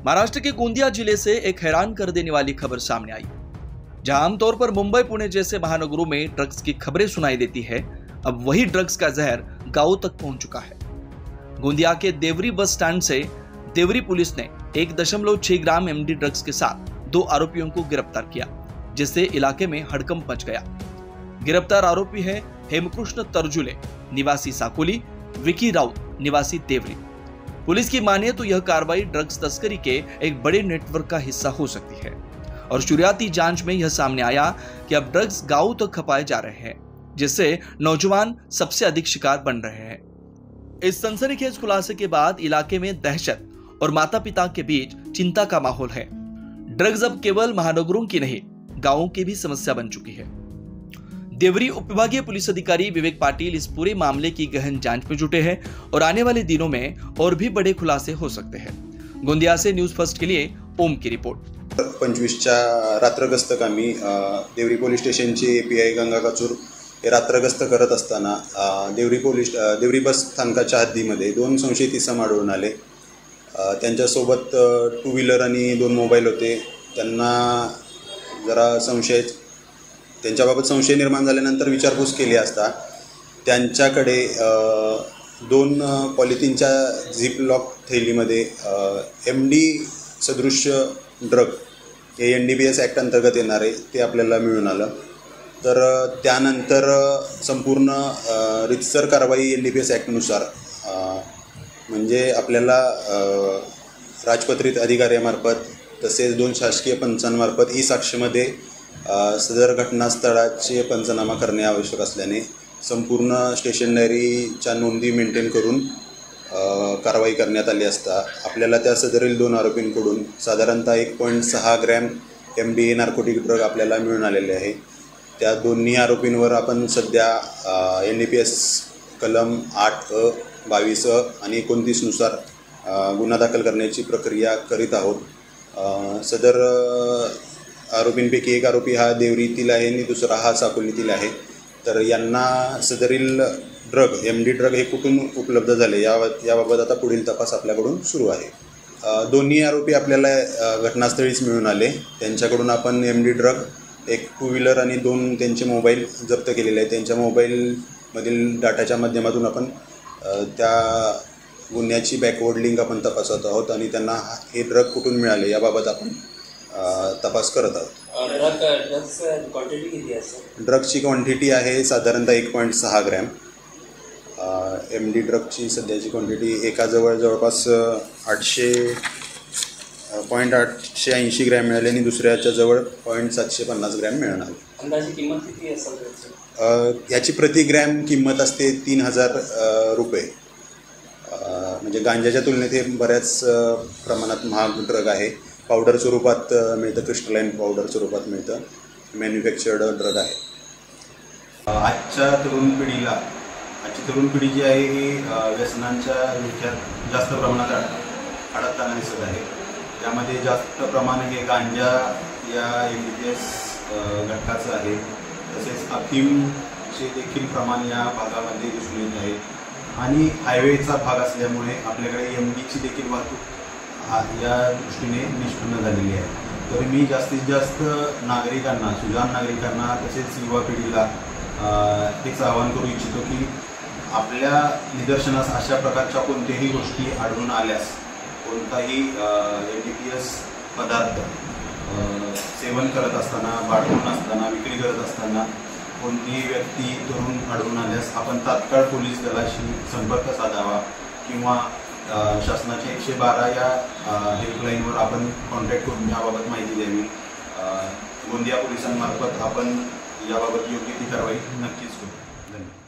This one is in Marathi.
महाराष्ट्र के गोंदिया जिले से एक हैरान कर देने वाली खबर सामने आई। जहां आमतौर पर मुंबई पुणे जैसे महानगरों में ड्रग्स की खबरें सुनाई देती है, अब वही ड्रग्स का जहर गांव तक पहुंच चुका है। गोंदिया के देवरी बस स्टैंड से देवरी पुलिस ने 1.6 ग्राम एमडी ड्रग्स के साथ 2 आरोपियों को गिरफ्तार किया, जिससे इलाके में हड़कंप मच गया। गिरफ्तार आरोपी है हेमकृष्ण तरजुले निवासी साकोली, विकी राउत निवासी देवरी। पुलिस की माने तो यह कार्रवाई ड्रग्स तस्करी के एक बड़े नेटवर्क का हिस्सा हो सकती है और शुरुआती जांच में यह सामने आया कि अब ड्रग्स गांव तक खपाए जा रहे हैं, जिससे नौजवान सबसे अधिक शिकार बन रहे हैं। इस सनसनीखेज खुलासे के बाद इलाके में दहशत और माता पिता के बीच चिंता का माहौल है। ड्रग्स अब केवल महानगरों की नहीं, गांवों की भी समस्या बन चुकी है। देवरी उपविभागीय पुलिस अधिकारी विवेक पाटिल इस पूरे मामले की गहन जांच में जुटे हैं और आने वाले दिनों में और भी बड़े खुलासे हो सकते हैं। गोंदिया से न्यूज फर्स्ट के लिए ओम की रिपोर्ट। 25च्या रात्रगस्त कामी देवरी पोलीस स्टेशनचे API गंगा कचूर हे रात्रगस्त करत असताना देवरी बस स्थानकाच्या हद्दीमध्ये 2 संशयित इसम आढळून आले। त्यांच्यासोबत 2 व्हीलर आणि 2 मोबाईल होते। त्यांना जरा त्यांच्याबाबत संशय निर्माण झाल्यानंतर विचारपूस केली असता त्यांच्याकडे 2 पॉलिथिनच्या झिप लॉक थैलीमध्ये MD सदृश्य ड्रग हे NDPS ॲक्ट अंतर्गत येणारे ते आपल्याला मिळून आलं। तर त्यानंतर संपूर्ण रितसर कारवाई NDPS ॲक्टनुसार म्हणजे आपल्याला राजपत्रित अधिकाऱ्यामार्फत तसेच 2 शासकीय पंचांमार्फत ई साक्षीमध्ये सदर घटनास्थळाचे पंचनामा करणे आवश्यक असल्याने संपूर्ण स्टेशन डायरीच्या नोंदी मेंटेन करून कारवाई करण्यात आली असता आपल्याला त्या सदरील 2 आरोपींकडून साधारणतः 1.6 ग्रॅम MD हे नार्कोटिक ड्रग आपल्याला मिळून आलेले आहे। त्या दोन्ही आरोपींवर आपण सध्या NDPS कलम 8A, 22A आणि 29 नुसार गुन्हा दाखल करण्याची प्रक्रिया करीत आहोत। सदर आरोपींपैकी एक आरोपी हा देवरीतील आहे आणि दुसरा हा साकोलीतील आहे। तर यांना सदरील ड्रग MD ड्रग हे कुठून उपलब्ध झाले याबाबत आता पुढील तपास आपल्याकडून सुरू आहे। दोन्ही आरोपी आपल्याला घटनास्थळीच मिळून आले। त्यांच्याकडून आपण MD ड्रग, एक 2 व्हीलर आणि 2 त्यांचे मोबाईल जप्त केलेले आहेत। त्यांच्या मोबाईलमधील डाटाच्या माध्यमातून आपण त्या गुन्ह्याची बॅकवर्ड लिंक आपण तपासत आहोत आणि त्यांना हे ड्रग कुठून मिळाले याबाबत आपण तपास करत आहोत। ड्रग्सची क्वांटिटी आहे साधारणतः 1.6 ग्रॅम। MD ड्रगची सध्याची क्वांटिटी एकाजवळ जवळपास 880 ग्रॅम मिळाले आणि दुसऱ्याच्या जवळ 750 ग्रॅम मिळणार। अंदाजे किंमत किती असेल? याची प्रति ग्रॅम किंमत असते 3000 रुपये। म्हणजे गांजाच्या तुलनेत हे बऱ्याच प्रमाणात महाग ड्रग आहे। पावडर स्वरूपात मिळतं, क्रिस्टलाइन पावडर स्वरूपात मिळतं, मॅन्युफॅक्चर्ड ड्रग आहे। आजची तरुण पिढी जी आहे ही व्यसनांच्या विळख्यात जास्त प्रमाणात अडकताना दिसत आहे। त्यामध्ये जास्त प्रमाण हे गांजा या NDPS घटकाचं आहे। तसेच अफीमचे देखील प्रमाण या भागामध्ये दिसून येत आहे आणि हायवेचा भाग असल्यामुळे आपल्याकडे MDची देखील वाहतूक या दृष्टीने निष्पन्न झालेली आहे। तर मी जास्तीत जास्त नागरिकांना, सुजाण नागरिकांना तसेच युवा पिढीला हेच आवाहन करू इच्छितो की आपल्या निदर्शनास अशा प्रकारच्या कोणत्याही गोष्टी आढळून आल्यास, कोणताही NDPS पदार्थ सेवन करत असताना, बाळगून असताना, विक्री करत असताना कोणतीही व्यक्ती तरुण आढळून आल्यास आपण तात्काळ पोलीस दलाशी संपर्क साधावा किंवा शासनाच्या 112 या हेल्पलाईनवर आपण कॉन्टॅक्ट करून याबाबत माहिती द्यावी। गोंदिया पोलिसांमार्फत आपण याबाबत योग्य ती कारवाई नक्कीच करू। धन्यवाद।